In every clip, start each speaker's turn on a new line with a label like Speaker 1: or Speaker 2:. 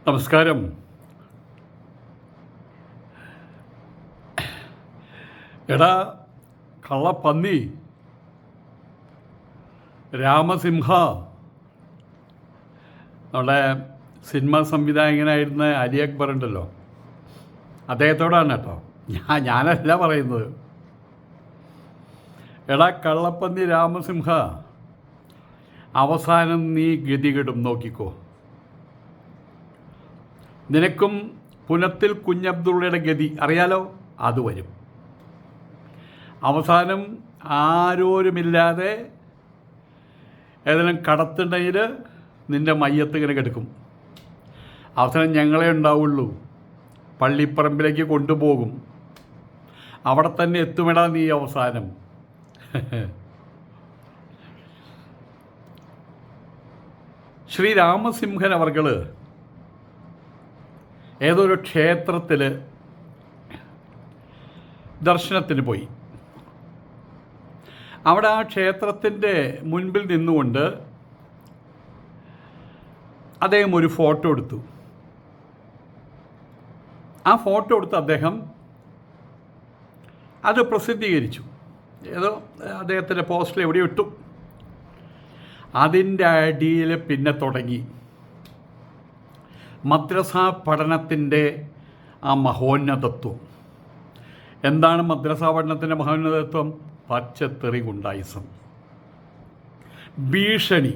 Speaker 1: നമസ്കാരം. എടാ കള്ളപ്പന്നി, രാമസിംഹ, നമ്മുടെ സിനിമ സംവിധായകനായിരുന്ന അലി അക്ബർ ഉണ്ടല്ലോ, അദ്ദേഹത്തോടാണ് കേട്ടോ ഞാനല്ല പറയുന്നത്. എടാ കള്ളപ്പന്നി രാമസിംഹ, അവസാനം നീ ഗതികെടും, നോക്കിക്കോ. നിനക്കും പുനത്തിൽ കുഞ്ഞബ്ദുള്ളയുടെ ഗതി അറിയാലോ, അത് വരും. അവസാനം ആരോരുമില്ലാതെ ഏതെങ്കിലും കടത്തുണ്ടെങ്കിൽ നിൻ്റെ മയ്യത്ത് ഇങ്ങനെ കിടക്കും. അവസാനം ഞങ്ങളെ ഉണ്ടാവുള്ളൂ, പള്ളിപ്പറമ്പിലേക്ക് കൊണ്ടുപോകും, അവിടെ തന്നെ എത്തുമെടാ നീ അവസാനം. ശ്രീരാമസിംഹൻ അവർകൾ ഏതൊരു ക്ഷേത്രത്തിൽ ദർശനത്തിന് പോയി. അവിടെ ആ ക്ഷേത്രത്തിൻ്റെ മുൻപിൽ നിന്നുകൊണ്ട് അദ്ദേഹം ഒരു ഫോട്ടോ എടുത്തു. ആ ഫോട്ടോ എടുത്ത് അദ്ദേഹം അത് പ്രസിദ്ധീകരിച്ചു. ഏതോ അദ്ദേഹത്തിൻ്റെ പോസ്റ്റിൽ എവിടെ ഇട്ടു. അതിൻ്റെ അടിയിൽ പിന്നെ തുടങ്ങി മദ്രസ പഠനത്തിൻ്റെ ആ മഹോന്നതത്വം. എന്താണ് മദ്രസ പഠനത്തിൻ്റെ മഹോന്നതത്വം? പച്ചത്തെറി, ഗുണ്ടായിസം, ഭീഷണി,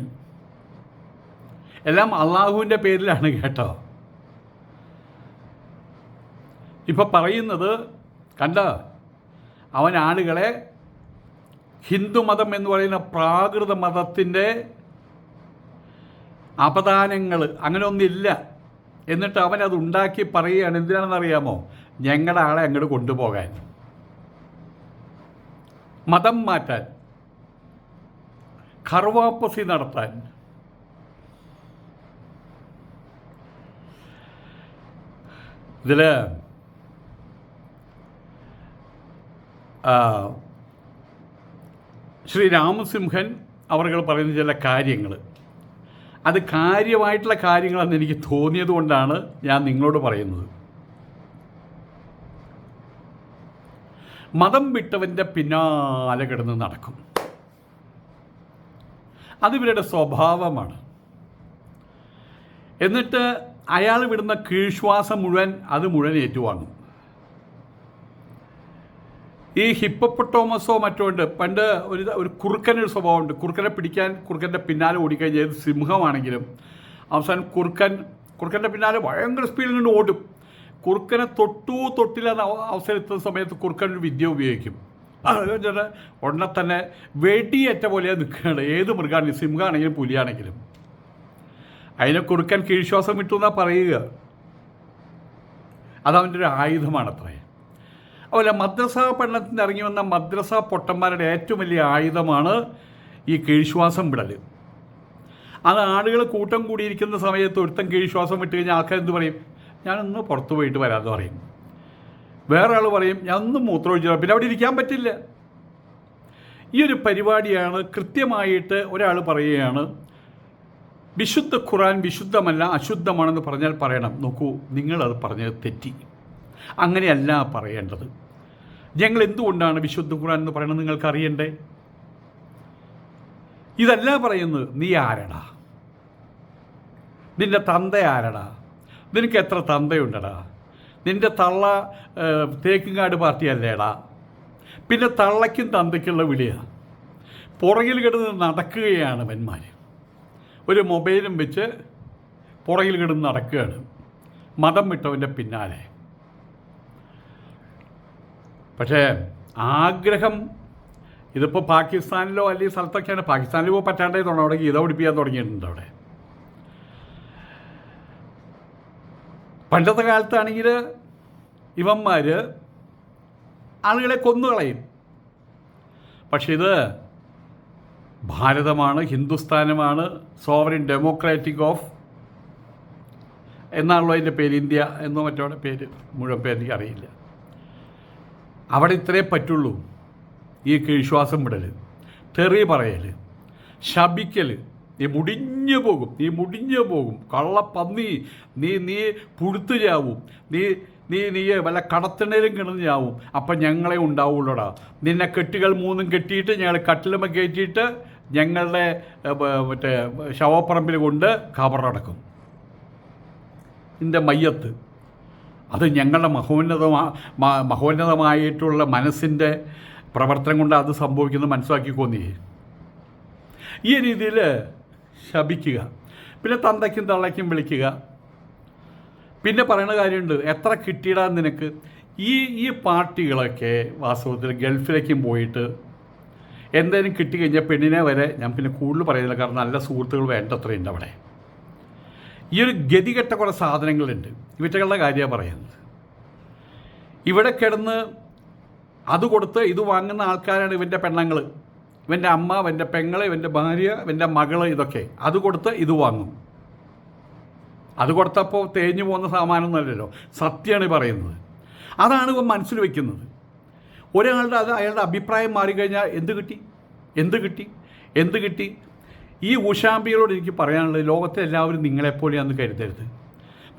Speaker 1: എല്ലാം അള്ളാഹുവിൻ്റെ പേരിലാണ് കേട്ടോ. ഇപ്പം പറയുന്നത് കണ്ട, അവൻ ആളുകളെ ഹിന്ദുമതം എന്ന് പറയുന്ന പ്രാകൃത മതത്തിൻ്റെ അപദാനങ്ങൾ അങ്ങനെ ഒന്നില്ല എന്നിട്ട് അവനത് ഉണ്ടാക്കി പറയുകയാണ്. എന്തിനാണെന്നറിയാമോ? ഞങ്ങളുടെ ആളെ അങ്ങോട്ട് കൊണ്ടുപോകാൻ, മതം മാറ്റാൻ, ഖർവാപ്പസി നടത്താൻ. ഇതിൽ ശ്രീ രാമസിംഹൻ അവർ പറയുന്ന ചില കാര്യങ്ങൾ, അത് കാര്യമായിട്ടുള്ള കാര്യങ്ങളെന്ന് എനിക്ക് തോന്നിയത് കൊണ്ടാണ് ഞാൻ നിങ്ങളോട് പറയുന്നത്. മതം വിട്ടവൻ്റെ പിന്നാലെ കിടന്ന് നടക്കും, അതിവരുടെ സ്വഭാവമാണ്. എന്നിട്ട് അയാൾ വിടുന്ന കീഴ്ശ്വാസം മുഴുവൻ അത് മുഴുവൻ ഏറ്റുവാങ്ങും. ഈ ഹിപ്പോപ്പൊട്ടോമസോ മറ്റോ ഉണ്ട്, പണ്ട് ഒരു കുറുക്കനൊരു സ്വഭാവമുണ്ട്. കുറുക്കനെ പിടിക്കാൻ കുറുക്കൻ്റെ പിന്നാലെ ഓടിക്കഴിഞ്ഞാൽ ഏത് സിംഹമാണെങ്കിലും അവസാനം കുറുക്കൻ്റെ പിന്നാലെ ഭയങ്കര സ്പീഡിൽ കൊണ്ട് ഓടും. കുറുക്കനെ തൊട്ടില്ലെന്ന അവസരം എത്തുന്ന സമയത്ത് കുറുക്കനൊരു വിദ്യ ഉപയോഗിക്കും. അത് ഉടനെ തന്നെ വെടിയേറ്റ പോലെ നിൽക്കുകയാണ്. ഏത് മൃഗമാണെങ്കിലും, സിംഹമാണെങ്കിലും പുലിയാണെങ്കിലും. അതിനെ കുറുക്കൻ കീഴ്ശ്വാസം വിട്ടു എന്നാണ് പറയുക. അതവൻ്റെ ഒരു ആയുധമാണത്രേ. അതുപോലെ മദ്രസ പഠനത്തിന് ഇറങ്ങി വന്ന മദ്രസ പൊട്ടന്മാരുടെ ഏറ്റവും വലിയ ആയുധമാണ് ഈ കീഴ്ശ്വാസം വിടൽ. അത് ആളുകൾ കൂട്ടം കൂടിയിരിക്കുന്ന സമയത്ത് ഒരുത്തം കീഴ്ശ്വാസം വിട്ട് കഴിഞ്ഞാൽ ആൾക്കാർ എന്ത് പറയും? ഞാനൊന്ന് പുറത്തു പോയിട്ട് വരാമെന്ന് പറയും. വേറെ ആൾ പറയും ഞാനൊന്നും മൂത്രമൊഴിച്ചു, പിന്നെ അവിടെ ഇരിക്കാൻ പറ്റില്ല. ഈ ഒരു പരിപാടിയാണ് കൃത്യമായിട്ട് ഒരാൾ പറയുകയാണ്, വിശുദ്ധ ഖുർആൻ വിശുദ്ധമല്ല അശുദ്ധമാണെന്ന് പറഞ്ഞാൽ പറയണം, നോക്കൂ നിങ്ങളത് പറഞ്ഞത് തെറ്റി, അങ്ങനെയല്ല പറയേണ്ടത്. ഞങ്ങൾ എന്തുകൊണ്ടാണ് വിശുദ്ധ ഖുർആൻ എന്ന് പറയണത് നിങ്ങൾക്ക് അറിയണ്ടേ? ഇതല്ല പറയുന്നത്. നീ ആരടാ? നിൻ്റെ തന്ത ആരടാ? നിനക്ക് എത്ര തന്തയുണ്ടടാ? നിൻ്റെ തള്ള തേക്കുംകാട് പാർട്ടിയല്ലേടാ? പിന്നെ തള്ളയ്ക്കും തന്തയ്ക്കുള്ള വിളിയാണ്. പുറകിൽ കിടന്ന് നടക്കുകയാണ് അവന്മാർ, ഒരു മൊബൈലും വെച്ച് പുറകിൽ കിടന്ന് നടക്കുകയാണ് മതം വിട്ടവൻ്റെ പിന്നാലെ. പക്ഷേ ആഗ്രഹം ഇതിപ്പോൾ പാകിസ്ഥാനിലോ അല്ലെങ്കിൽ സ്ഥലത്തൊക്കെയാണ്. പാകിസ്ഥാനിൽ ഇപ്പോൾ പറ്റാണ്ടേ തോന്നണം, അവിടെ ഗീത പഠിപ്പിക്കാൻ തുടങ്ങിയിട്ടുണ്ട്. അവിടെ പണ്ടത്തെ കാലത്താണെങ്കിൽ ഇവന്മാർ ആളുകളെ കൊന്നുകളയും. പക്ഷെ ഇത് ഭാരതമാണ്, ഹിന്ദുസ്ഥാനുമാണ്, സോവറിൻ ഡെമോക്രാറ്റിക് ഓഫ് എന്നാണല്ലോ അതിൻ്റെ പേര്, ഇന്ത്യ എന്നോ മറ്റോ പേര്, മുഴുവൻ പേര് എനിക്കറിയില്ല. അവിടെ ഇത്രേ പറ്റുള്ളൂ. ഈ കീഴ്ശ്വാസം വിടൽ, തെറി പറയൽ, ശപിക്കൽ, നീ മുടിഞ്ഞു പോകും കള്ളപ്പന്നി, നീ പുഴുത്തു ചാവും, നീ വല്ല കടത്തിണേലും കിടന്ന് ചാവും. അപ്പം ഞങ്ങളെ ഉണ്ടാവുള്ളൂടാ. നിന്നെ കെട്ടുകൾ 3 കെട്ടിയിട്ട് ഞങ്ങൾ കട്ടിലുമ കയറ്റിയിട്ട് ഞങ്ങളുടെ മറ്റേ ശവപ്പറമ്പിൽ കൊണ്ട് ഖബറടക്കും. ഇതിൻ്റെ മയ്യത്ത് അത് ഞങ്ങളുടെ മഹോന്നതമായിട്ടുള്ള മനസ്സിൻ്റെ പ്രവർത്തനം കൊണ്ട് അത് സംഭവിക്കുന്നത് മനസ്സിലാക്കിക്കോന്നേ. ഈ രീതിയിൽ ശപിക്കുക, പിന്നെ തന്തയ്ക്കും തള്ളയ്ക്കും വിളിക്കുക. പിന്നെ പറയുന്ന കാര്യമുണ്ട്, എത്ര കിട്ടിയിടാൻ നിനക്ക്. ഈ പാർട്ടികളൊക്കെ വാസ്തവത്തിൽ ഗൾഫിലേക്കും പോയിട്ട് എന്തെങ്കിലും കിട്ടിക്കഴിഞ്ഞാൽ പെണ്ണിനെ വരെ, ഞാൻ പിന്നെ കൂടുതൽ പറയുന്നില്ല കാരണം നല്ല സുഹൃത്തുക്കൾ വേണ്ടത്രയുണ്ട് അവിടെ. ഈ ഒരു ഗതികെട്ട കുറേ സാധനങ്ങളുണ്ട്. ഇവറ്റകളുടെ കാര്യമാണ് പറയുന്നത്. ഇവിടെ കിടന്ന് അത് കൊടുത്ത് ഇത് വാങ്ങുന്ന ആൾക്കാരാണ് ഇവൻ്റെ പെണ്ണുങ്ങൾ, ഇവൻ്റെ അമ്മ, ഇവൻ്റെ പെങ്ങൾ, ഇവൻ്റെ ഭാര്യ, ഇവൻ്റെ മകൾ. ഇതൊക്കെ അത് കൊടുത്ത് ഇത് വാങ്ങും. അത് കൊടുത്തപ്പോൾ തേഞ്ഞു പോകുന്ന സാമാനമൊന്നുമല്ലല്ലോ, സത്യമാണ് പറയുന്നത്. അതാണ് ഇവൻ മനസ്സിൽ വയ്ക്കുന്നത്. ഒരാളുടെ അയാളുടെ അഭിപ്രായം മാറിക്കഴിഞ്ഞാൽ എന്ത് കിട്ടി. ഈ ഉഷാമ്പികളോട് എനിക്ക് പറയാനുള്ളത്, ലോകത്തെ എല്ലാവരും നിങ്ങളെപ്പോലെയാണെന്ന് കരുതരുത്.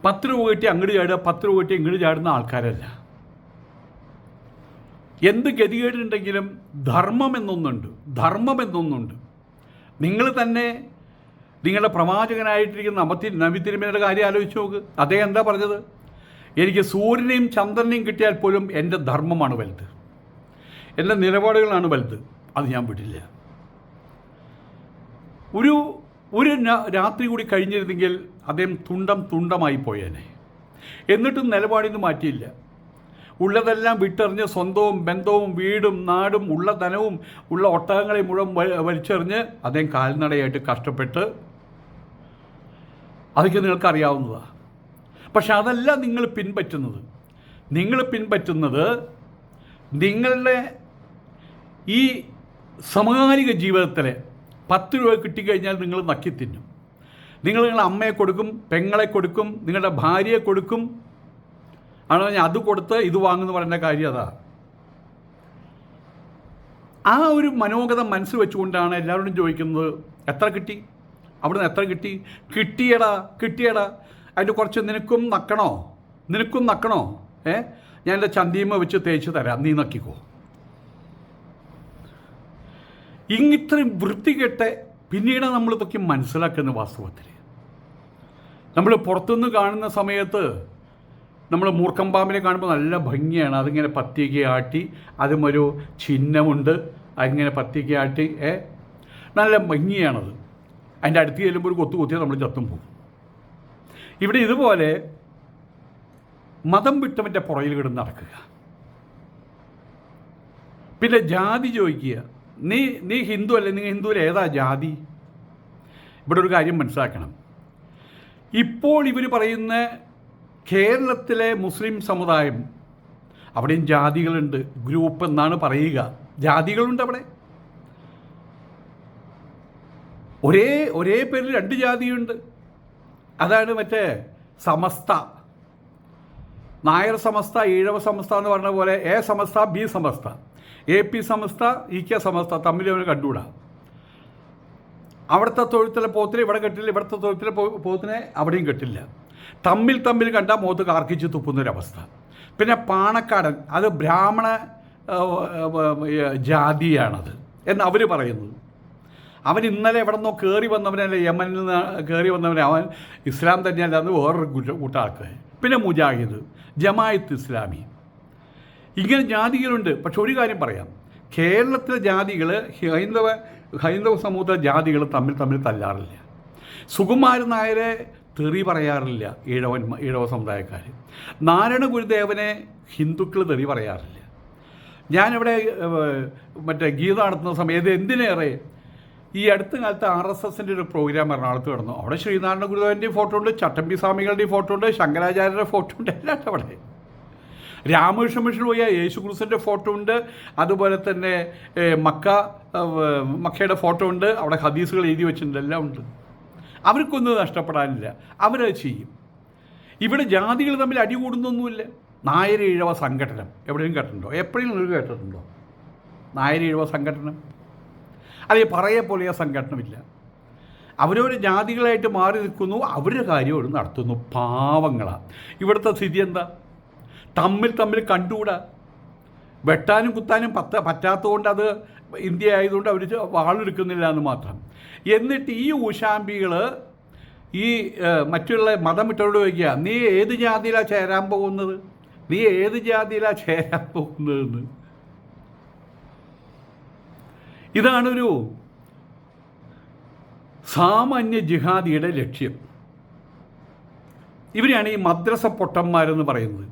Speaker 1: 10 രൂപ കിട്ടി അങ്ങോട്ട് ചാടുക, 10 രൂപ കിട്ടി ഇങ്ങോട്ട് ചാടുന്ന ആൾക്കാരല്ല. എന്ത് ഗതികേടുണ്ടെങ്കിലും ധർമ്മം എന്നൊന്നുണ്ട്. നിങ്ങൾ തന്നെ നിങ്ങളുടെ പ്രവാചകനായിട്ടിരിക്കുന്ന നബി തിരുമേനിയുടെ കാര്യം ആലോചിച്ച് നോക്ക്. അദ്ദേഹം എന്താ പറഞ്ഞത്? എനിക്ക് സൂര്യനെയും ചന്ദ്രനെയും കിട്ടിയാൽ പോലും എൻ്റെ ധർമ്മമാണ് വലുത്, എൻ്റെ നിലപാടുകളാണ് വലുത്, അത് ഞാൻ വിടില്ല. ഒരു രാത്രി കൂടി കഴിഞ്ഞിരുന്നെങ്കിൽ അദ്ദേഹം തുണ്ടമായി പോയേനെ. എന്നിട്ടും നിലപാടിൽ നിന്ന് മാറ്റിയില്ല. ഉള്ളതെല്ലാം വിട്ടെറിഞ്ഞ് സ്വന്തവും ബന്ധവും വീടും നാടും ഉള്ള ധനവും ഉള്ള ഒട്ടകങ്ങളെ മുഴുവൻ വലിച്ചെറിഞ്ഞ് അദ്ദേഹം കാൽനടയായിട്ട് കഷ്ടപ്പെട്ട്, അതൊക്കെ നിങ്ങൾക്കറിയാവുന്നതാണ്. പക്ഷെ അതല്ല നിങ്ങൾ പിൻപറ്റുന്നത്. നിങ്ങളുടെ ഈ സമകാലിക ജീവിതത്തിലെ 10 രൂപ കിട്ടിക്കഴിഞ്ഞാൽ നിങ്ങൾ നക്കിത്തിന്നും. നിങ്ങളുടെ അമ്മയെ കൊടുക്കും, പെങ്ങളെ കൊടുക്കും, നിങ്ങളുടെ ഭാര്യയെ കൊടുക്കും. ആണ് ഞാൻ അത് കൊടുത്ത് ഇത് വാങ്ങുന്നു പറയുന്ന കാര്യം അതാ. ആ ഒരു മനോഗതം മനസ്സിൽ വെച്ചുകൊണ്ടാണ് എല്ലാവരോടും ചോദിക്കുന്നത്, എത്ര കിട്ടി? അവിടുന്ന് എത്ര കിട്ടി? കിട്ടിയടാ അതിൻ്റെ കുറച്ച് നിനക്കും നക്കണോ? ഞാൻ എൻ്റെ ചന്തിയമ്മ വെച്ച് തേച്ച് തരാം, നീ നക്കിക്കോ. ഇത്രയും വൃത്തികെട്ട് പിന്നീട് നമ്മളിതൊക്കെ മനസ്സിലാക്കുന്ന. വാസ്തവത്തിൽ നമ്മൾ പുറത്തുനിന്ന് കാണുന്ന സമയത്ത് നമ്മൾ മൂർഖം പാമ്പിനെ കാണുമ്പോൾ നല്ല ഭംഗിയാണ്. അതിങ്ങനെ പത്തിയൊക്കെ ആട്ടി, അതുമൊരു ചിഹ്നമുണ്ട്, അതിങ്ങനെ പത്തിയൊക്കെ ആട്ടി നല്ല ഭംഗിയാണത്. അതിൻ്റെ അടുത്ത് ചെല്ലുമ്പോൾ ഒരു കൊത്തിയാൽ നമ്മൾ ചത്തും പോകും. ഇവിടെ ഇതുപോലെ മതം വിട്ടവൻ്റെ പുറകിൽ കിടന്ന് നടക്കുക. പിന്നെ ജാതി ചോദിക്കുക. നീ ഹിന്ദു അല്ലേ? നിങ്ങൾ ഹിന്ദുവിൽ ഏതാ ജാതി? ഇവിടെ ഒരു കാര്യം മനസ്സിലാക്കണം. ഇപ്പോൾ ഇവർ പറയുന്ന കേരളത്തിലെ മുസ്ലിം സമുദായം, അവിടെയും ജാതികളുണ്ട്, ഗ്രൂപ്പ് എന്നാണ് പറയുക. ജാതികളുണ്ട് അവിടെ. ഒരേ പേരിൽ 2 ജാതിയുണ്ട്. അതാണ് മറ്റേ സമസ്ത, നായർ സമസ്ത, ഈഴവ സമസ്ത എന്ന് പറഞ്ഞ പോലെ A Samastha, B Samastha, AP Samastha, EK സമസ്ത, തമ്മിൽ അവർ കണ്ടുകൂടാ. അവിടുത്തെ തൊഴുത്തിലെ പോത്തിനെ ഇവിടെ കെട്ടില്ല, ഇവിടുത്തെ തൊഴുത്തിലെ പോത്തിനെ അവിടെയും കെട്ടില്ല. തമ്മിൽ കണ്ടാൽ മുഖത്ത് കാർക്കിച്ച് തുപ്പുന്നൊരവസ്ഥ. പിന്നെ പാണക്കാടൻ, അത് ബ്രാഹ്മണ ജാതിയാണത് എന്ന് അവർ പറയുന്നത്. അവൻ ഇന്നലെ എവിടെ നിന്നോ കയറി വന്നവനല്ല, യമനിൽ നിന്ന് കയറി വന്നവനെ, അവൻ ഇസ്ലാം തന്നെയല്ല, അത് വേറൊരു കൂട്ടാൾക്ക്. പിന്നെ മുജാഹിദ്, ജമായത്ത് ഇസ്ലാമി, ഇങ്ങനെ ജാതികളുണ്ട്. പക്ഷെ ഒരു കാര്യം പറയാം, കേരളത്തിലെ ജാതികൾ, ഹൈന്ദവ സമൂഹത്തിലെ ജാതികൾ തമ്മിൽ തല്ലാറില്ല. സുകുമാരൻ നായരെ തെറി പറയാറില്ല ഈഴവ സമുദായക്കാർ. നാരായണ ഗുരുദേവനെ ഹിന്ദുക്കൾ തെറി പറയാറില്ല. ഞാനിവിടെ മറ്റേ ഗീത നടത്തുന്ന സമയത്ത് എന്തിനേറെ ഈ അടുത്ത കാലത്ത് RSSൻ്റെ ഒരു പ്രോഗ്രാം എറണാകുളത്ത് കിടന്നു. അവിടെ ശ്രീനാരായണ ഗുരുദേവൻ്റെയും ഫോട്ടോ ഉണ്ട്, ചട്ടമ്പി സ്വാമികളുടെയും ഫോട്ടോ ഉണ്ട്, ശങ്കരാചാര്യരുടെ ഫോട്ടോ ഉണ്ട്, എല്ലാം അവിടെ. രാമകൃഷ്ണ മിഷൻ പോയ യേശുക്രിസ്തുവിൻ്റെ ഫോട്ടോ ഉണ്ട്, അതുപോലെ തന്നെ മക്കയുടെ ഫോട്ടോ ഉണ്ട്, അവിടെ ഹദീസുകൾ എഴുതി വെച്ചിട്ടുണ്ട്, എല്ലാം ഉണ്ട്. അവർക്കൊന്നും നഷ്ടപ്പെടാനില്ല, അവരത് ചെയ്യും. ഇവിടെ ജാതികൾ തമ്മിൽ അടി കൂടുന്നൊന്നുമില്ല. നായർ ഈഴവ സംഘടനം എവിടെയും കേട്ടിട്ടുണ്ടോ? എപ്പോഴെങ്കിലും നിങ്ങൾ കേട്ടിട്ടുണ്ടോ നായർ ഈഴവ സംഘടനം? അല്ലെങ്കിൽ പറയെ പോലെ സംഘടനമില്ല. അവരവർ ജാതികളായിട്ട് മാറി നിൽക്കുന്നു, അവരുടെ കാര്യം അവർ നടത്തുന്നു. പാവങ്ങളാണ്. ഇവിടുത്തെ സ്ഥിതി എന്താ? തമ്മിൽ കണ്ടുകൂടാ. വെട്ടാനും കുത്താനും പറ്റാത്തതുകൊണ്ട് അത് ഇന്ത്യ ആയതുകൊണ്ട് അവർ വാളെടുക്കുന്നില്ല എന്ന് മാത്രം. എന്നിട്ട് ഈ ഊശാമ്പികൾ ഈ മറ്റുള്ള മതം വിട്ടവരോട് ചോദിക്കുക, നീ ഏത് ജാതിയിലാണ് ചേരാൻ പോകുന്നത്, നീ ഏത് ജാതിയിലാണ് ചേരാൻ പോകുന്നതെന്ന്. ഇതാണൊരു സാമാന്യ ജിഹാദിയുടെ ലക്ഷ്യം. ഇവരെയാണ് ഈ മദ്രസ പൊട്ടന്മാരെന്ന് പറയുന്നത്.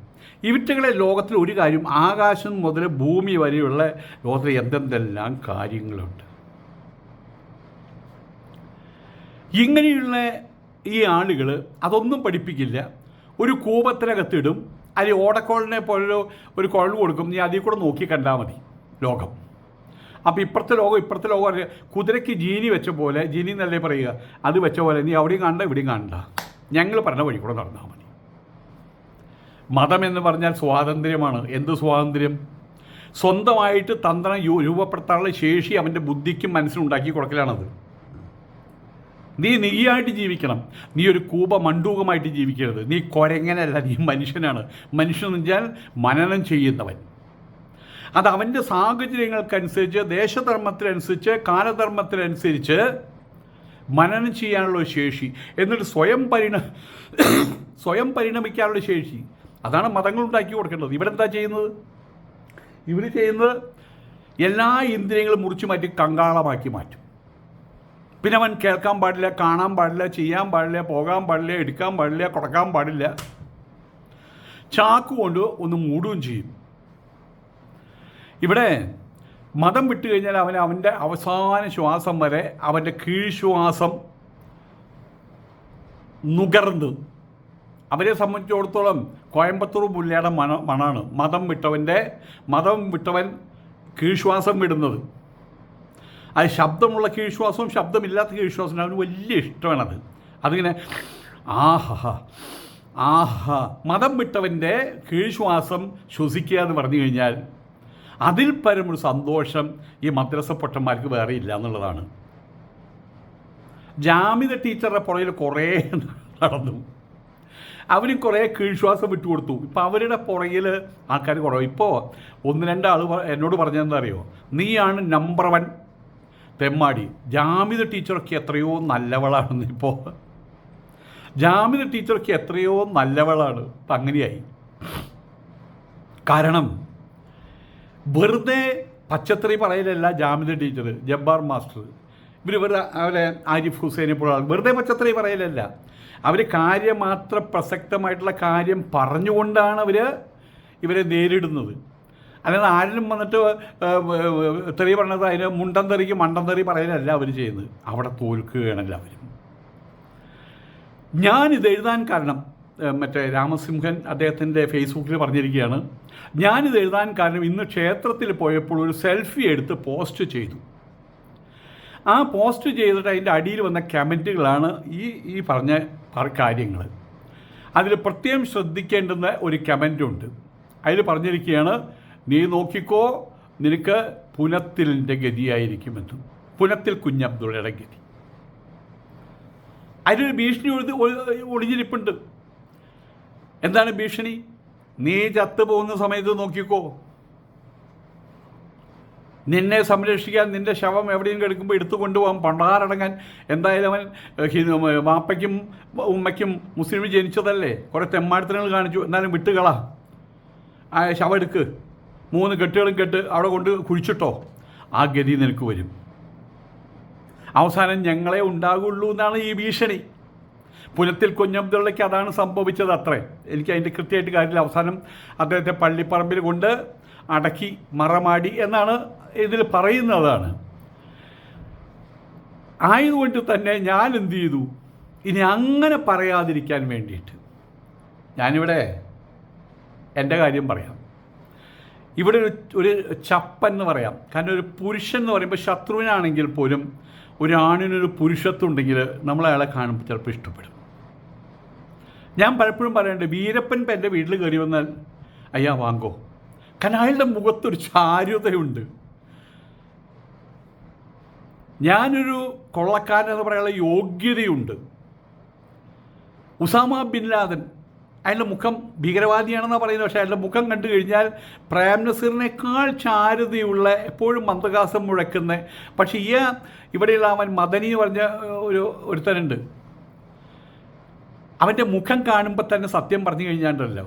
Speaker 1: ഇവറ്റകളെ ലോകത്തിൽ ഒരു കാര്യം, ആകാശം മുതൽ ഭൂമി വരെയുള്ള ലോകത്തിൽ എന്തെന്തെല്ലാം കാര്യങ്ങളുണ്ട്. ഇങ്ങനെയുള്ള ഈ ആളുകൾ അതൊന്നും പഠിപ്പിക്കില്ല. ഒരു കൂപത്തിനകത്തിടും, അല്ലെങ്കിൽ ഓടക്കോളിനെ പോലെ ഒരു കുഴൽ കൊടുക്കും, നീ അതിൽ കൂടെ നോക്കി കണ്ടാൽ മതി ലോകം. അപ്പോൾ ഇപ്പുറത്തെ ലോകം കുതിരയ്ക്ക് ജീനി വെച്ച പോലെ, ജീനി എന്നല്ലേ പറയുക, അത് വെച്ച പോലെ നീ അവിടെയും കാണണ്ട ഇവിടെയും കാണണ്ട, ഞങ്ങൾ പറഞ്ഞ വഴി കൂടെ നടന്നാൽ മതി. മതം എന്ന് പറഞ്ഞാൽ സ്വാതന്ത്ര്യമാണ്. എന്ത് സ്വാതന്ത്ര്യം? സ്വന്തമായിട്ട് തന്ത്രം രൂപപ്പെടുത്താനുള്ള ശേഷി അവൻ്റെ ബുദ്ധിക്കും മനസ്സിനുണ്ടാക്കി കൊടുക്കലാണത്. നീയായിട്ട് ജീവിക്കണം. നീ ഒരു കൂപ മണ്ടൂകമായിട്ട് ജീവിക്കരുത്. നീ കൊരങ്ങനല്ല, നീ മനുഷ്യനാണ്. മനുഷ്യൻ എന്ന് വെച്ചാൽ മനനം ചെയ്യുന്നവൻ. അത് അവൻ്റെ സാഹചര്യങ്ങൾക്കനുസരിച്ച്, ദേശധർമ്മത്തിനനുസരിച്ച്, കാലധർമ്മത്തിനനുസരിച്ച് മനനം ചെയ്യാനുള്ള ശേഷി, എന്നിട്ട് സ്വയം പരിണമിക്കാനുള്ള ശേഷി. അതാണ് മതങ്ങൾ ഉണ്ടാക്കി കൊടുക്കേണ്ടത്. ഇവരെന്താ ചെയ്യുന്നത്? ഇവർ ചെയ്യുന്നത് എല്ലാ ഇന്ദ്രിയങ്ങളും മുറിച്ച് മാറ്റി കങ്കാളമാക്കി മാറ്റും. പിന്നെ അവൻ കേൾക്കാൻ പാടില്ല, കാണാൻ പാടില്ല, ചെയ്യാൻ പാടില്ല, പോകാൻ പാടില്ല, എടുക്കാൻ പാടില്ല, കൊടുക്കാൻ പാടില്ല. ചാക്ക് കൊണ്ട് ഒന്ന് മൂടുകയും ചെയ്യും. ഇവിടെ മതം വിട്ടു കഴിഞ്ഞാൽ അവൻ്റെ അവസാന ശ്വാസം വരെ അവൻ്റെ കീഴ്ശ്വാസം നുകർന്ന്, അവരെ സംബന്ധിച്ചിടത്തോളം കോയമ്പത്തൂർ മുല്ലയുടെ മണാണ് മതം വിട്ടവൻ കീഴ്ശ്വാസം വിടുന്നത്. അത് ശബ്ദമുള്ള കീഴ്ശ്വാസവും ശബ്ദമില്ലാത്ത കീഴ്ശ്വാസം അവന് വലിയ ഇഷ്ടമാണത്. അതിങ്ങനെ ആഹാ മതം വിട്ടവൻ്റെ കീഴ്ശ്വാസം ശ്വസിക്കുക എന്ന് പറഞ്ഞു കഴിഞ്ഞാൽ അതിൽ പരമൊരു സന്തോഷം ഈ മദ്രസ പൊട്ടന്മാർക്ക് വേറെ ഇല്ല എന്നുള്ളതാണ്. ജാമിദ ടീച്ചറുടെ പുറകിൽ കുറേ നടന്നു, അവരും കുറേ കീഴ്ശ്വാസം വിട്ടുകൊടുത്തു. ഇപ്പോൾ അവരുടെ പുറകിൽ ആൾക്കാർ കുറവ്. ഇപ്പോൾ 1-2 ആൾ എന്നോട് പറഞ്ഞതെന്താ അറിയോ, നീയാണ് നമ്പർ 1 തെമ്മാടി. ജാമിദ ടീച്ചറൊക്കെ എത്രയോ നല്ലവളാണെന്ന്. ഇപ്പോൾ ജാമിദ ടീച്ചറൊക്കെ എത്രയോ നല്ലവളാണ്. ഇപ്പം അങ്ങനെയായി. കാരണം വെറുതെ പച്ചത്തറി പറയലല്ല ജാമിദ ടീച്ചർ, ജബ്ബാർ മാസ്റ്റർ, അവരെ ആരിഫ് ഹുസൈനെ പോലെ വെറുതെ പച്ചത്തറി പറയലല്ല. അവർ കാര്യമാത്ര പ്രസക്തമായിട്ടുള്ള കാര്യം പറഞ്ഞുകൊണ്ടാണ് ഇവരെ നേരിടുന്നത്. അല്ലാതെ ആരിലും വന്നിട്ട് തെറി പറഞ്ഞത് അതിന് മുണ്ടൻതെറിക്ക് മണ്ടൻതെറി പറയലല്ല അവർ ചെയ്യുന്നത്. അവിടെ തോൽക്കുകയാണ് എല്ലാവരും. ഞാനിത് എഴുതാൻ കാരണം, മറ്റേ രാമസിംഹൻ അദ്ദേഹത്തിൻ്റെ ഫേസ്ബുക്കിൽ പറഞ്ഞിരിക്കുകയാണ്, ഞാനിത് എഴുതാൻ കാരണം ഇന്ന് ക്ഷേത്രത്തിൽ പോയപ്പോൾ ഒരു സെൽഫി എടുത്ത് പോസ്റ്റ് ചെയ്തു. ആ പോസ്റ്റ് ചെയ്തിട്ട് അതിൻ്റെ അടിയിൽ വന്ന കമൻറ്റുകളാണ് ഈ പറഞ്ഞ കാര്യങ്ങൾ. അതിൽ പ്രത്യേകം ശ്രദ്ധിക്കേണ്ടുന്ന ഒരു കമൻറ്റുണ്ട്. അതിൽ പറഞ്ഞിരിക്കുകയാണ്, നീ നോക്കിക്കോ, നിനക്ക് പുനത്തിലിൻ്റെ ഗതിയായിരിക്കുമെന്ന്. പുനത്തിൽ കുഞ്ഞബ്ദുള്ളയുടെ ഗതി. അതിലൊരു ഭീഷണി ഒളിഞ്ഞിരിപ്പുണ്ട്. എന്താണ് ഭീഷണി? നീ ചത്തുപോകുന്ന സമയത്ത് നോക്കിക്കോ, നിന്നെ സംരക്ഷിക്കാൻ നിൻ്റെ ശവം എവിടെയും കിടക്കുമ്പോൾ എടുത്തു കൊണ്ടുപോകാൻ പണ്ടാരടങ്ങാൻ. എന്തായാലും അവൻ വാപ്പയ്ക്കും ഉമ്മയ്ക്കും മുസ്ലിം ജനിച്ചതല്ലേ, കുറേ തെമ്മാടത്തിനുകൾ കാണിച്ചു, എന്നാലും വിട്ടുകളാ, ആ ശവം എടുക്ക്, 3 കെട്ടുകളും കെട്ട് അവിടെ കൊണ്ട് കുഴിച്ചിട്ടോ, ആ ഗതി നിനക്ക് വരും. അവസാനം ഞങ്ങളെ ഉണ്ടാകുള്ളൂ എന്നാണ് ഈ ഭീഷണി. പുനത്തിൽ കുഞ്ഞബ്ദുള്ളയ്ക്ക് അതാണ് സംഭവിച്ചത്. അത്രേ, എനിക്ക് അതിൻ്റെ കൃത്യമായിട്ട് കാര്യമില്ല. അവസാനം അദ്ദേഹത്തെ പള്ളിപ്പറമ്പിൽ കൊണ്ട് അടക്കി മറമാടി എന്നാണ് ഇതിൽ പറയുന്നതാണ്. ആയതുകൊണ്ട് തന്നെ ഞാൻ എന്തു ചെയ്തു, ഇനി അങ്ങനെ പറയാതിരിക്കാൻ വേണ്ടിയിട്ട് ഞാനിവിടെ എൻ്റെ കാര്യം പറയാം. ഇവിടെ ഒരു ചപ്പെന്ന് പറയാം. കാരണം ഒരു പുരുഷൻ എന്ന് പറയുമ്പോൾ ശത്രുവിനാണെങ്കിൽ പോലും ഒരാണിനൊരു പുരുഷത്വം ഉണ്ടെങ്കിൽ നമ്മളയാളെ കാണുമ്പോൾ ചിലപ്പോൾ ഇഷ്ടപ്പെടും. ഞാൻ പലപ്പോഴും പറയേണ്ടത്, വീരപ്പൻ ഇപ്പം എൻ്റെ വീട്ടിൽ കയറി വന്നാൽ അയ്യാ വാങ്ങോ, കാരണം അയാളുടെ മുഖത്തൊരു ചാരുതയുണ്ട്. ഞാനൊരു കൊള്ളക്കാരൻ എന്ന് പറയാനുള്ള യോഗ്യതയുണ്ട്. ഉസാമ ബിൻ ലാദൻ അയാളുടെ മുഖം ഭീകരവാദിയാണെന്നാണ് പറയുന്നത്. പക്ഷേ അയാളുടെ മുഖം കണ്ടു കഴിഞ്ഞാൽ പ്രേം നസീറിനേക്കാൾ ചാരുതയുള്ള, എപ്പോഴും മന്ദഹാസം മുഴക്കുന്ന, പക്ഷേ ഇവിടെയുള്ള അവൻ മദനി എന്ന് പറഞ്ഞ ഒരുത്തനുണ്ട്. അവൻ്റെ മുഖം കാണുമ്പോൾ തന്നെ സത്യം പറഞ്ഞു കഴിഞ്ഞാണ്ടല്ലോ,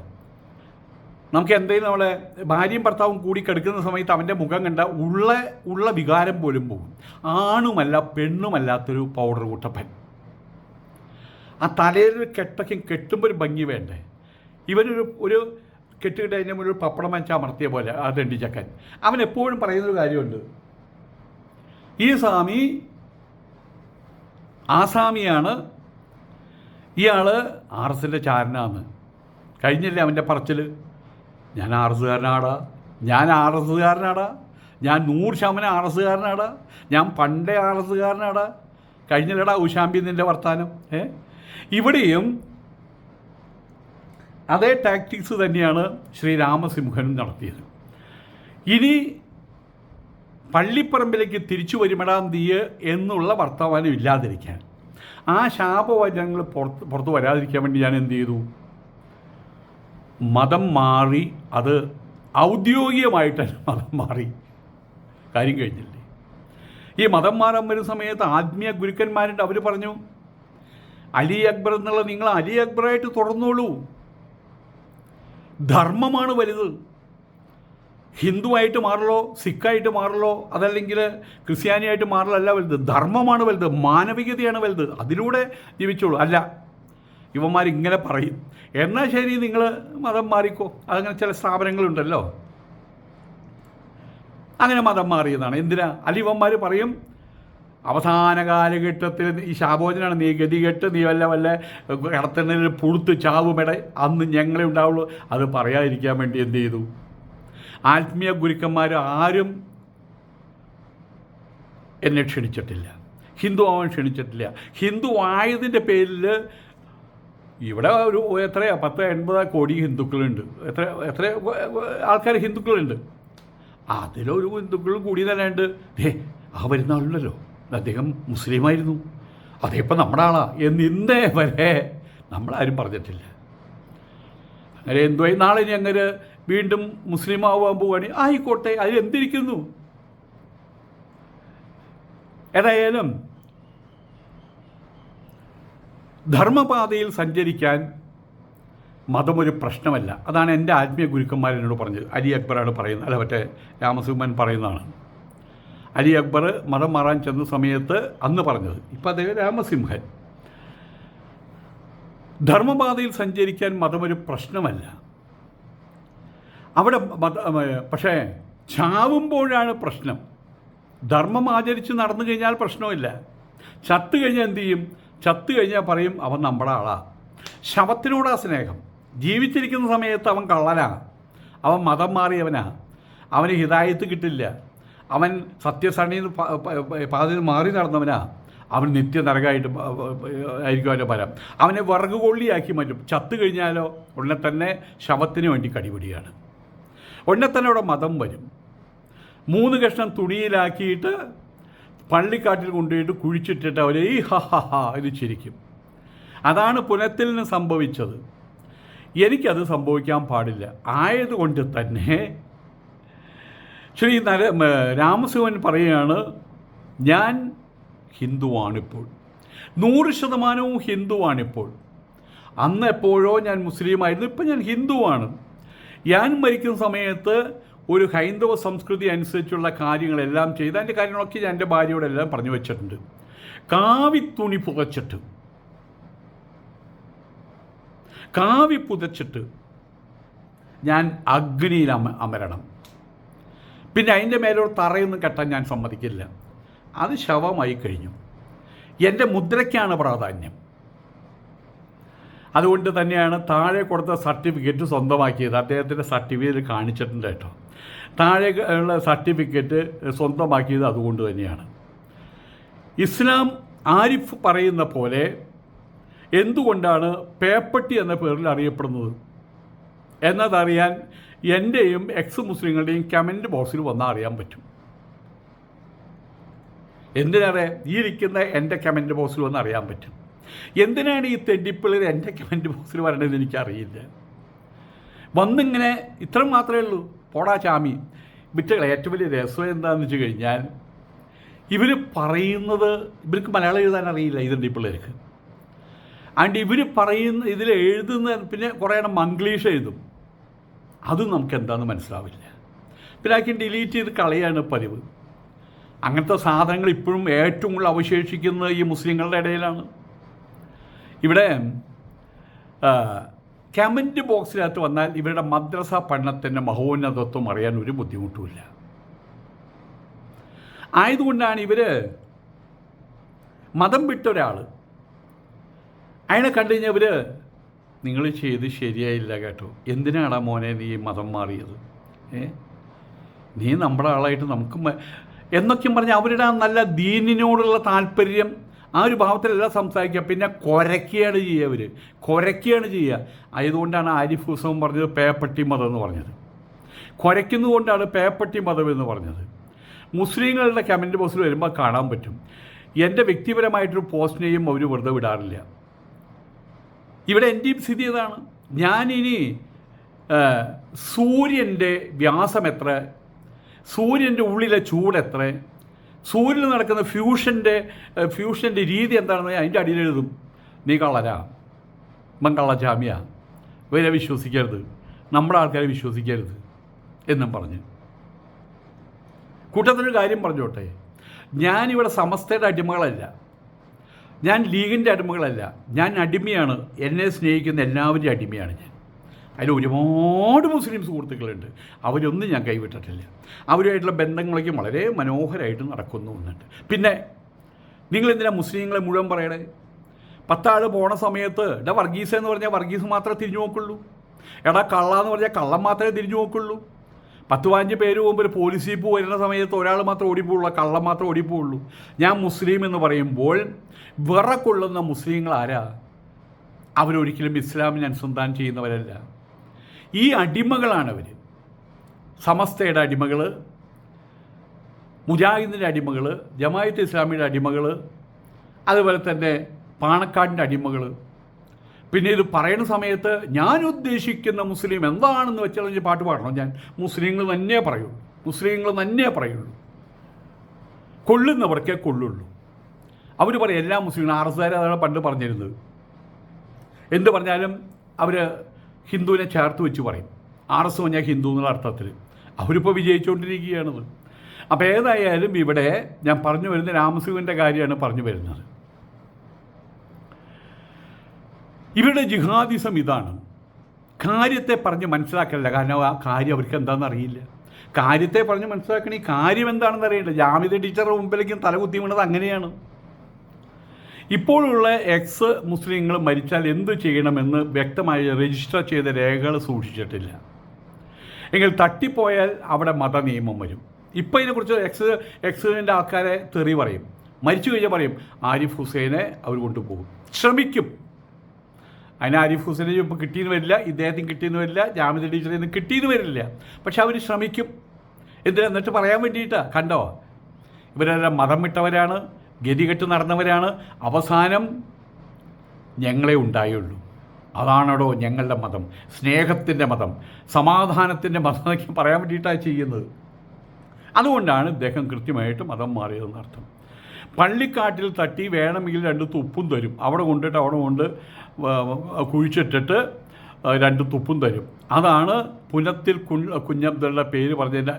Speaker 1: നമുക്ക് എന്തെങ്കിലും നമ്മളെ ഭാര്യയും ഭർത്താവും കൂടി കിടക്കുന്ന സമയത്ത് അവൻ്റെ മുഖം കണ്ട ഉള്ള വികാരം പോലും പോകും. ആണുമല്ല പെണ്ണുമല്ലാത്തൊരു പൗഡർ കൂട്ടപ്പൻ. ആ തലയിൽ കെട്ടൊക്കെ കെട്ടുമ്പോൾ ഒരു ഭംഗി വേണ്ടേ? ഒരു കെട്ടുകിട്ട് അതിൻ്റെ മുന്നിൽ പപ്പടം വെച്ച് അമർത്തിയ പോലെ ആ ദണ്ഡിച്ചക്കൻ. അവൻ എപ്പോഴും പറയുന്നൊരു കാര്യമുണ്ട്, ഈ സ്വാമി ആസാമിയാണ്, ഇയാൾ ആർഎസിൻ്റെ ചാരനാന്ന്. കഴിഞ്ഞില്ലേ അവൻ്റെ പറച്ചിൽ, ഞാൻ ആർഎസ്സുകാരനാടാ, ഞാൻ 100% ആർഎസ്സുകാരനാടാ, ഞാൻ പണ്ടേ ആർഎസ്സുകാരനാടാ. കഴിഞ്ഞില്ലടാ ഉഷാമ്പി നിൻ്റെ വർത്താനം. ഇവിടെയും അതേ ടാക്ടിക്സ് തന്നെയാണ് ശ്രീ രാമസിംഹനും നടത്തിയത്. ഇനി പള്ളിപ്പറമ്പിലേക്ക് തിരിച്ചു വരുമടാം തീയ് എന്നുള്ള വർത്തമാനം ഇല്ലാതിരിക്കാൻ, ആ ശാപവചനങ്ങൾ പുറത്ത് വരാതിരിക്കാൻ വേണ്ടി ഞാൻ എന്ത് ചെയ്തു? മതം മാറി. അത് ഔദ്യോഗികമായിട്ടല്ല, മതം മാറി. കാര്യം കഴിഞ്ഞില്ലേ? ഈ മതം മാറാൻ വരുന്ന സമയത്ത് ആത്മീയ ഗുരുക്കന്മാരുണ്ട്. അവർ പറഞ്ഞു, അലി അക്ബർ എന്നുള്ള നിങ്ങൾ അലി അക്ബറായിട്ട് തുടർന്നോളൂ, ധർമ്മമാണ് വലുത്. ഹിന്ദുവായിട്ട് മാറലോ, സിഖായിട്ട് മാറലോ, അതല്ലെങ്കിൽ ക്രിസ്ത്യാനിയായിട്ട് മാറലല്ല വലുത്, ധർമ്മമാണ് വലുത്, മാനവികതയാണ് വലുത്, അതിലൂടെ ജീവിച്ചോളൂ. അല്ല, ഇവന്മാരിങ്ങനെ പറയും, എന്നാൽ ശരി നിങ്ങൾ മതം മാറിക്കോ. അതങ്ങനെ ചില സ്ഥാപനങ്ങളുണ്ടല്ലോ, അങ്ങനെ മതം മാറിയതാണ്. എന്തിനാ? അല്ല, ഇവന്മാർ പറയും അവസാന കാലഘട്ടത്തിൽ ഈ ശാപോചനാണ്, നീ ഗതികെട്ട് നീ വല്ല കടത്തണിൽ പുഴുത്ത് ചാവുമെടെ, അന്ന് ഞങ്ങളെ ഉണ്ടാവുള്ളൂ. അത് പറയാതിരിക്കാൻ വേണ്ടി എന്ത് ചെയ്തു? ആത്മീയ ഗുരുക്കന്മാർ ആരും എന്നെ ക്ഷണിച്ചിട്ടില്ല, ഹിന്ദു ആവാൻ ക്ഷണിച്ചിട്ടില്ല. ഹിന്ദു ആയതിൻ്റെ പേരിൽ ഇവിടെ എത്രയാ 80 കോടി ഹിന്ദുക്കളുണ്ട്. എത്ര ആൾക്കാർ ഹിന്ദുക്കളുണ്ട്. അതിലൊരു ഹിന്ദുക്കളും കൂടി തന്നെ ഉണ്ട്. ആ വരുന്ന ആളുണ്ടല്ലോ, അദ്ദേഹം മുസ്ലിമായിരുന്നു, അതേപ്പം നമ്മുടെ ആളാ എന്ന് ഇന്നേ വരെ നമ്മളാരും പറഞ്ഞിട്ടില്ല. അങ്ങനെ എന്തോ നാളെ ഇനി അങ്ങനെ വീണ്ടും മുസ്ലിം ആവാൻ പോവുകയാണെങ്കിൽ ആയിക്കോട്ടെ, അതിലെന്തിരിക്കുന്നു? ഏതായാലും ധർമ്മപാതയിൽ സഞ്ചരിക്കാൻ മതമൊരു പ്രശ്നമല്ല. അതാണ് എൻ്റെ ആത്മീയ ഗുരുക്കന്മാരെന്നോട് പറഞ്ഞത്. അലി അക്ബറാണ് പറയുന്നത്, അല്ല മറ്റേ രാമസിംഹൻ പറയുന്നതാണ്. അലി അക്ബർ മതം മാറാൻ ചെന്ന സമയത്ത് അന്ന് പറഞ്ഞത്. ഇപ്പം അദ്ദേഹം രാമസിംഹൻ. ധർമ്മപാതയിൽ സഞ്ചരിക്കാൻ മതമൊരു പ്രശ്നമല്ല. അവിടെ പക്ഷേ ചാവുമ്പോഴാണ് പ്രശ്നം. ധർമ്മം ആചരിച്ച് നടന്നു കഴിഞ്ഞാൽ പ്രശ്നമില്ല. ചത്തു കഴിഞ്ഞാൽ എന്തു ചെയ്യും? ചത്തു കഴിഞ്ഞാൽ പറയും അവൻ നമ്മുടെ ആളാ. ശവത്തിനോടാ സ്നേഹം. ജീവിച്ചിരിക്കുന്ന സമയത്ത് അവൻ കള്ളനാണ്, അവൻ മതം മാറിയവനാ, അവന് ഹിദായത്ത് കിട്ടില്ല, അവൻ സത്യസണിയിൽ പാതിൽ മാറി നടന്നവനാ, അവൻ നിത്യനരകമായിട്ട് ആയിരിക്കും അവൻ്റെ ഫലം. അവനെ വിറക് കൊള്ളിയാക്കി മാറ്റും. ചത്തു കഴിഞ്ഞാലോ ഉടനെ തന്നെ ശവത്തിന് വേണ്ടി കടിപിടിയാണ്. ഉടനെ തന്നെ അവിടെ മതം വരും. 3 കഷ്ണം തുണിയിലാക്കിയിട്ട് പള്ളിക്കാട്ടിൽ കൊണ്ടുപോയിട്ട് കുഴിച്ചിട്ടിട്ട് അവർ ഈ ഇത് ചിരിക്കും. അതാണ് പുനത്തിലിന് സംഭവിച്ചത്. എനിക്കത് സംഭവിക്കാൻ പാടില്ല. ആയതുകൊണ്ട് തന്നെ ശ്രീ രാമസിംഹൻ പറയുകയാണ്, ഞാൻ ഹിന്ദുവാണിപ്പോൾ, 100% ഹിന്ദുവാണിപ്പോൾ. അന്ന് എപ്പോഴോ ഞാൻ മുസ്ലിമായിരുന്നു, ഇപ്പം ഞാൻ ഹിന്ദുവാണ്. ഞാൻ മരിക്കുന്ന സമയത്ത് ഒരു ഹൈന്ദവ സംസ്കൃതി അനുസരിച്ചുള്ള കാര്യങ്ങളെല്ലാം ചെയ്ത് അതിൻ്റെ കാര്യങ്ങളൊക്കെ ഞാൻ എൻ്റെ ഭാര്യയോടെല്ലാം പറഞ്ഞു വെച്ചിട്ടുണ്ട്. കാവി പുതച്ചിട്ട് ഞാൻ അഗ്നിയിൽ അമരണം. പിന്നെ അതിൻ്റെ മേലോട് തറയൊന്നും കെട്ടാൻ ഞാൻ സമ്മതിക്കില്ല. അത് ശവമായി കഴിഞ്ഞു. എൻ്റെ മുദ്രയ്ക്കാണ് പ്രാധാന്യം. അതുകൊണ്ട് തന്നെയാണ് താഴെ കൊടുത്ത സർട്ടിഫിക്കറ്റ് സ്വന്തമാക്കിയത്. അദ്ദേഹത്തിൻ്റെ സർട്ടിഫിക്കറ്റ് കാണിച്ചിട്ടുണ്ട് കേട്ടോ. താഴെ ഉള്ള സർട്ടിഫിക്കറ്റ് സ്വന്തമാക്കിയത് അതുകൊണ്ട് തന്നെയാണ്. ഇസ്ലാം ആരിഫ് പറയുന്ന പോലെ എന്തുകൊണ്ടാണ് പേപ്പട്ടി എന്ന പേരിൽ അറിയപ്പെടുന്നത് എന്നതറിയാൻ എൻ്റെയും എക്സ് മുസ്ലിങ്ങളുടെയും കമൻറ്റ് ബോക്സിൽ വന്നാൽ അറിയാൻ പറ്റും. എന്തിനേറെ ഈ ഇരിക്കുന്ന എൻ്റെ കമൻറ്റ് ബോക്സിൽ വന്ന് അറിയാൻ പറ്റും. എന്തിനാണ് ഈ തെണ്ടിപ്പിള്ളേർ എൻ്റെ കമൻറ്റ് ബോക്സിൽ വരേണ്ടതെന്ന് എനിക്കറിയില്ല. വന്നിങ്ങനെ ഇത്ര മാത്രമേ ഉള്ളൂ, പോടാ ചാമി വിറ്റുകൾ. ഏറ്റവും വലിയ രസം എന്താണെന്ന് വെച്ച് കഴിഞ്ഞാൽ ഇവർ പറയുന്നത്, ഇവർക്ക് മലയാളം എഴുതാൻ അറിയില്ല ഈ തെണ്ടിപ്പിള്ളേർക്ക്. ആൻഡ് ഇവർ പറയുന്ന ഇതിൽ എഴുതുന്ന പിന്നെ കുറേ എണ്ണം മംഗ്ലീഷ് എഴുതും, അതും നമുക്ക് എന്താണെന്ന് മനസ്സിലാവില്ല. പിന്നെ ആക്കി ഡിലീറ്റ് ചെയ്ത് കളയാണ് പതിവ്. അങ്ങനത്തെ സാധനങ്ങൾ ഇപ്പോഴും ഏറ്റവും കൂടുതൽ അവശേഷിക്കുന്നത് ഈ മുസ്ലിങ്ങളുടെ ഇടയിലാണ്. ഇവിടെ കമൻറ്റ് ബോക്സിനകത്ത് വന്നാൽ ഇവരുടെ മദ്രസ പഠനത്തിൻ്റെ മഹോന്നതത്വം അറിയാൻ ഒരു ബുദ്ധിമുട്ടുമില്ല. ആയതുകൊണ്ടാണ് ഇവർ മതം വിട്ട ഒരാൾ അയാളെ കണ്ടു കഴിഞ്ഞാൽ ഇവർ നിങ്ങൾ ചെയ്ത് ശരിയായില്ല കേട്ടോ, എന്തിനാണ് മോനെ നീ മതം മാറിയത്, നീ നമ്മുടെ ആളായിട്ട് നമുക്ക് എന്നൊക്കെയും പറഞ്ഞാൽ അവരുടെ നല്ല ദീനിനോടുള്ള താല്പര്യം ആ ഒരു ഭാവത്തിലല്ല സംസാരിക്കുക, പിന്നെ കുരയ്ക്കുകയാണ് ചെയ്യുക. അവർ കുരയ്ക്കുകയാണ് ചെയ്യുക. ആയതുകൊണ്ടാണ് ആരിഫ് ഹുസൈൻ പറഞ്ഞത് പേപ്പട്ടി മതം എന്ന് പറഞ്ഞത്. കുരയ്ക്കുന്നതുകൊണ്ടാണ് പേപ്പട്ടി മതം എന്ന് പറഞ്ഞത്. മുസ്ലിങ്ങളുടെ കമൻറ്റ് ബോക്സിൽ വരുമ്പോൾ കാണാൻ പറ്റും. എൻ്റെ വ്യക്തിപരമായിട്ടൊരു പോസ്റ്റിനെയും അവർ വെറുതെ വിടാറില്ല. ഇവിടെ എൻ്റെയും സ്ഥിതി ഇതാണ്. ഞാനിനി സൂര്യൻ്റെ വ്യാസം എത്ര, സൂര്യൻ്റെ ഉള്ളിലെ ചൂട് എത്ര, സൂര്യനിൽ നടക്കുന്ന ഫ്യൂഷൻ്റെ രീതി എന്താണെന്ന് അതിൻ്റെ അടിയിൽ എഴുതും. നീ കള്ളരാ, കള്ള ജാമ്യ, ഇവരെ വിശ്വസിക്കരുത്, നമ്മുടെ ആൾക്കാരെ വിശ്വസിക്കരുത് എന്നും പറഞ്ഞ്. കൂട്ടത്തിനൊരു കാര്യം പറഞ്ഞോട്ടെ, ഞാനിവിടെ സമസ്തയുടെ അടിമകളല്ല, ഞാൻ ലീഗിൻ്റെ അടിമകളല്ല, ഞാൻ അടിമയാണ്. എന്നെ സ്നേഹിക്കുന്ന എല്ലാവരുടെയും അടിമയാണ് ഞാൻ. അതിൽ ഒരുപാട് മുസ്ലിം സുഹൃത്തുക്കളുണ്ട്, അവരൊന്നും ഞാൻ കൈവിട്ടിട്ടില്ല. അവരുമായിട്ടുള്ള ബന്ധങ്ങളൊക്കെ വളരെ മനോഹരമായിട്ട് നടക്കുന്നുണ്ട്. പിന്നെ നിങ്ങളെന്തിനാ മുസ്ലിങ്ങളെ മുഴുവൻ പറയണേ? 10 ആൾ പോണ സമയത്ത് എടാ വർഗീസ് എന്ന് പറഞ്ഞാൽ വർഗീസ് മാത്രമേ തിരിഞ്ഞു നോക്കുള്ളൂ, എടാ കള്ള എന്ന് പറഞ്ഞാൽ കള്ളം മാത്രമേ തിരിഞ്ഞു നോക്കുള്ളൂ. 10-15 പേര് പോകുമ്പോൾ ഒരു പോലീസ് ജീപ്പ് വരുന്ന സമയത്ത് ഒരാൾ മാത്രം ഓടിപ്പോവുള്ളൂ, കള്ളം മാത്രം ഓടിപ്പോവുള്ളൂ. ഞാൻ മുസ്ലിം എന്ന് പറയുമ്പോൾ വിറക്കൊള്ളുന്ന മുസ്ലിങ്ങൾ ആരാ? അവരൊരിക്കലും ഇസ്ലാമിനെ അനുസന്ധാനം ചെയ്യുന്നവരല്ല. ഈ അടിമകളാണവർ. സമസ്തയുടെ അടിമകൾ, മുജാഹിദിൻ്റെ അടിമകൾ, ജമാഅത്തെ ഇസ്ലാമിയുടെ അടിമകൾ, അതുപോലെ തന്നെ പാണക്കാടിൻ്റെ അടിമകൾ. പിന്നെ ഇത് പറയുന്ന സമയത്ത് ഞാൻ ഉദ്ദേശിക്കുന്ന മുസ്ലിം എന്താണെന്ന് വെച്ചാൽ പാട്ട് പാടണം. ഞാൻ മുസ്ലിങ്ങൾ തന്നെ പറയുള്ളൂ, മുസ്ലിങ്ങൾ തന്നെ പറയുള്ളൂ, കൊള്ളുന്നവർക്കേ കൊള്ളുള്ളൂ. അവർ പറയും എല്ലാ മുസ്ലിങ്ങളും. ആർഎസ്കാർ അതാണ് പണ്ട് പറഞ്ഞിരുന്നത്. എന്ത് പറഞ്ഞാലും അവർ ഹിന്ദുവിനെ ചേർത്ത് വെച്ച് പറയും. ആർഎസ് പറഞ്ഞാൽ ഹിന്ദു എന്നുള്ള അർത്ഥത്തിൽ. അവരിപ്പോൾ വിജയിച്ചുകൊണ്ടിരിക്കുകയാണത്. അപ്പോൾ ഏതായാലും ഇവിടെ ഞാൻ പറഞ്ഞു വരുന്ന രാമസിംഗിൻ്റെ കാര്യമാണ് പറഞ്ഞു വരുന്നത്. ഇവരുടെ ജിഹാദിസം ഇതാണ്. കാര്യത്തെ പറഞ്ഞ് മനസ്സിലാക്കല്ല, കാരണം ആ കാര്യം അവർക്ക് എന്താണെന്ന് അറിയില്ല. കാര്യത്തെ പറഞ്ഞ് മനസ്സിലാക്കണ ഈ കാര്യം എന്താണെന്ന് അറിയില്ല. ജാമിദ ടീച്ചറുടെ മുമ്പിലേക്കും തലകുത്തി വീണത് അങ്ങനെയാണ്. ഇപ്പോഴുള്ള എക്സ് മുസ്ലിങ്ങൾ മരിച്ചാൽ എന്ത് ചെയ്യണമെന്ന് വ്യക്തമായി രജിസ്റ്റർ ചെയ്ത രേഖകൾ സൂക്ഷിച്ചിട്ടില്ല. എങ്കിൽ തട്ടിപ്പോയാൽ അവിടെ മത നിയമം വരും. ഇപ്പോൾ ഇതിനെക്കുറിച്ച് എക്സിൻ്റെ ആൾക്കാരെ തെറി പറയും. മരിച്ചു കഴിഞ്ഞാൽ പറയും ആരിഫ് ഹുസൈനെ അവർ കൊണ്ടുപോകും, ശ്രമിക്കും. അതിന് ആരിഫ് ഹുസൈനെ ഇപ്പോൾ കിട്ടിയെന്ന് വരില്ല, ഇദ്ദേഹത്തിന് കിട്ടിയെന്ന് വരില്ല, ജാമിദ ടീച്ചറിൽ നിന്ന് കിട്ടിയെന്ന് വരില്ല. പക്ഷെ അവർ ശ്രമിക്കും. എന്നിട്ട് പറയാൻ വേണ്ടിയിട്ടാണ്, കണ്ടോ ഇവരെല്ലാം മതം വിട്ടവരാണ്, ഗതികെട്ട് നടന്നവരാണ്, അവസാനം ഞങ്ങളെ ഉണ്ടായുള്ളൂ. അതാണോ ഞങ്ങളുടെ മതം, സ്നേഹത്തിൻ്റെ മതം, സമാധാനത്തിൻ്റെ മതം എന്നൊക്കെ പറയാൻ വേണ്ടിയിട്ടാണ് ചെയ്യുന്നത്. അതുകൊണ്ടാണ് ഇദ്ദേഹം കൃത്യമായിട്ട് മതം മാറിയതെന്ന് അർത്ഥം. പള്ളിക്കാട്ടിൽ തട്ടി വേണമെങ്കിൽ 2 തുപ്പും തരും. അവിടെ കൊണ്ട് കുഴിച്ചിട്ടിട്ട് 2 തുപ്പും തരും. അതാണ് പുനത്തിൽ കുഞ്ഞബ്ദുള്ളയുടെ പേര് പറഞ്ഞതിൻ്റെ,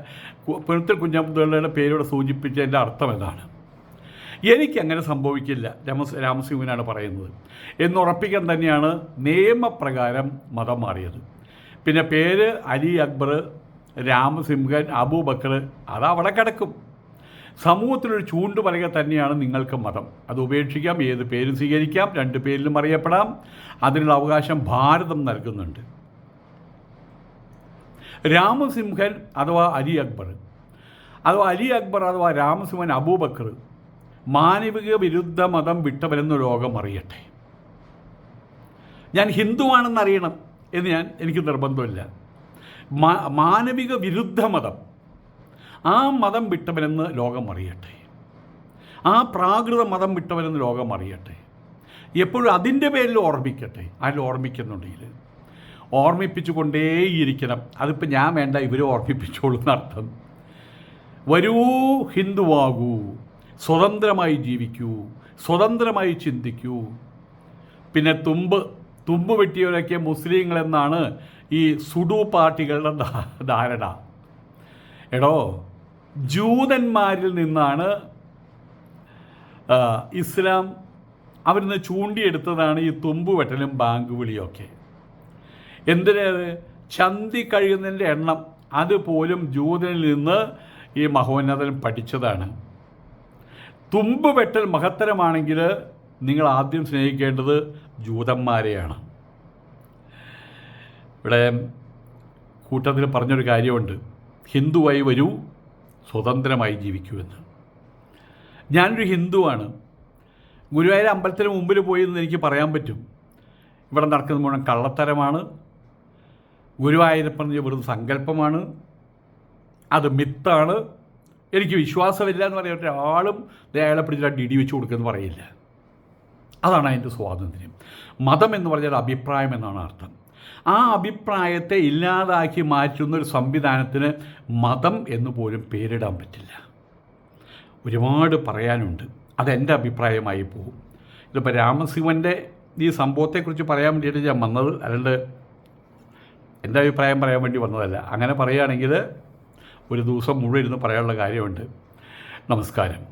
Speaker 1: പുനത്തിൽ കുഞ്ഞബ്ദുള്ളയുടെ പേരോടെ സൂചിപ്പിച്ചതിൻ്റെ അർത്ഥം എന്താണ്? എനിക്കങ്ങനെ സംഭവിക്കില്ല, രാമസിംഗനാണ് പറയുന്നത് എന്നുറപ്പിക്കാൻ തന്നെയാണ് നിയമപ്രകാരം മതം മാറിയത്. പിന്നെ പേര് അലി അക്ബർ, രാമസിംഹൻ, അബൂബക്കർ, അതവിടെ കിടക്കും. സമൂഹത്തിലൊരു ചൂണ്ടുപലക തന്നെയാണ് നിങ്ങൾക്ക് മതം. അത് ഉപേക്ഷിക്കാം, ഏത് പേരും സ്വീകരിക്കാം, 2 പേരിലും അറിയപ്പെടാം. അതിനുള്ള അവകാശം ഭാരതം നൽകുന്നുണ്ട്. രാമസിംഹൻ അഥവാ അലി അക്ബർ അഥവാ രാമസിംഹൻ, അബൂബക്കർ മാനവിക വിരുദ്ധ മതം വിട്ടവരെന്ന് ലോകം അറിയട്ടെ. ഞാൻ ഹിന്ദുവാണെന്നറിയണം എന്ന് എനിക്ക് നിർബന്ധമില്ല. മാനവിക വിരുദ്ധ മതം, ആ മതം വിട്ടവരെന്ന് ലോകം അറിയട്ടെ. ആ പ്രാകൃത മതം വിട്ടവരെന്ന് ലോകം അറിയട്ടെ. എപ്പോഴും അതിൻ്റെ പേരിൽ ഓർമ്മിക്കട്ടെ. അതിൽ ഓർമ്മിക്കുന്നുണ്ടെങ്കിൽ ഓർമ്മിപ്പിച്ചു കൊണ്ടേയിരിക്കണം. അതിപ്പോൾ ഞാൻ വേണ്ട, ഇവർ ഓർമ്മിപ്പിച്ചോളൂ എന്നർത്ഥം. വരൂ, ഹിന്ദുവാകൂ, സ്വതന്ത്രമായി ജീവിക്കൂ, സ്വതന്ത്രമായി ചിന്തിക്കൂ. പിന്നെ തുമ്പ് വെട്ടിയവരൊക്കെ മുസ്ലിങ്ങളെന്നാണ് ഈ സുഡു പാർട്ടികളുടെ ധാരണ. എടോ, ജൂതന്മാരിൽ നിന്നാണ് ഇസ്ലാം അവരിന്ന് ചൂണ്ടിയെടുത്തതാണ് ഈ തുമ്പ് വെട്ടലും ബാങ്ക് വിളിയൊക്കെ. എന്തിനത്? ചന്തി കഴിയുന്നതിൻ്റെ എണ്ണം അതുപോലും ജൂതനിൽ നിന്ന് ഈ മഹോന്നതൻ പഠിച്ചതാണ്. തുമ്പ് വെട്ടൽ മഹത്തരമാണെങ്കിൽ നിങ്ങൾ ആദ്യം സ്നേഹിക്കേണ്ടത് ജൂതന്മാരെയാണ്. ഇവിടെ കൂട്ടത്തിൽ പറഞ്ഞൊരു കാര്യമുണ്ട്, ഹിന്ദുവായി വരൂ, സ്വതന്ത്രമായി ജീവിക്കൂ എന്ന്. ഞാനൊരു ഹിന്ദുവാണ്. ഗുരുവായൂർ അമ്പലത്തിന് മുമ്പിൽ പോയി എന്ന് എനിക്ക് പറയാൻ പറ്റും. ഇവിടെ നടക്കുന്ന മുഴുവൻ കള്ളത്തരമാണ്, ഗുരുവായൂരപ്പൻ വെറും സങ്കല്പമാണ്, അത് മിത്താണ്, എനിക്ക് വിശ്വാസമില്ല എന്ന് പറയാൻ ഒരാളും അയാളെ പിടിച്ചിട്ട് ഇടി വെച്ച് കൊടുക്കുമെന്ന് പറയില്ല. അതാണ് അതിൻ്റെ സ്വാതന്ത്ര്യം. മതം എന്ന് പറഞ്ഞാൽ അഭിപ്രായം എന്നാണ് അർത്ഥം. ആ അഭിപ്രായത്തെ ഇല്ലാതാക്കി മാറ്റുന്നൊരു സംവിധാനത്തിന് മതം എന്ന് പോലും പേരിടാൻ പറ്റില്ല. ഒരുപാട് പറയാനുണ്ട്, അതെൻ്റെ അഭിപ്രായമായി പോകും. ഇതിപ്പോൾ രാമസിംഹൻ്റെ ഈ സംഭവത്തെക്കുറിച്ച് പറയാൻ വേണ്ടിയിട്ട് ഞാൻ വന്നത്, അല്ലാണ്ട് എൻ്റെ അഭിപ്രായം പറയാൻ വേണ്ടി വന്നതല്ല. അങ്ങനെ പറയുകയാണെങ്കിൽ ഒരു ദിവസം മുഴുവൻ ഇരുന്ന് പറയാനുള്ള കാര്യമുണ്ട്. നമസ്കാരം.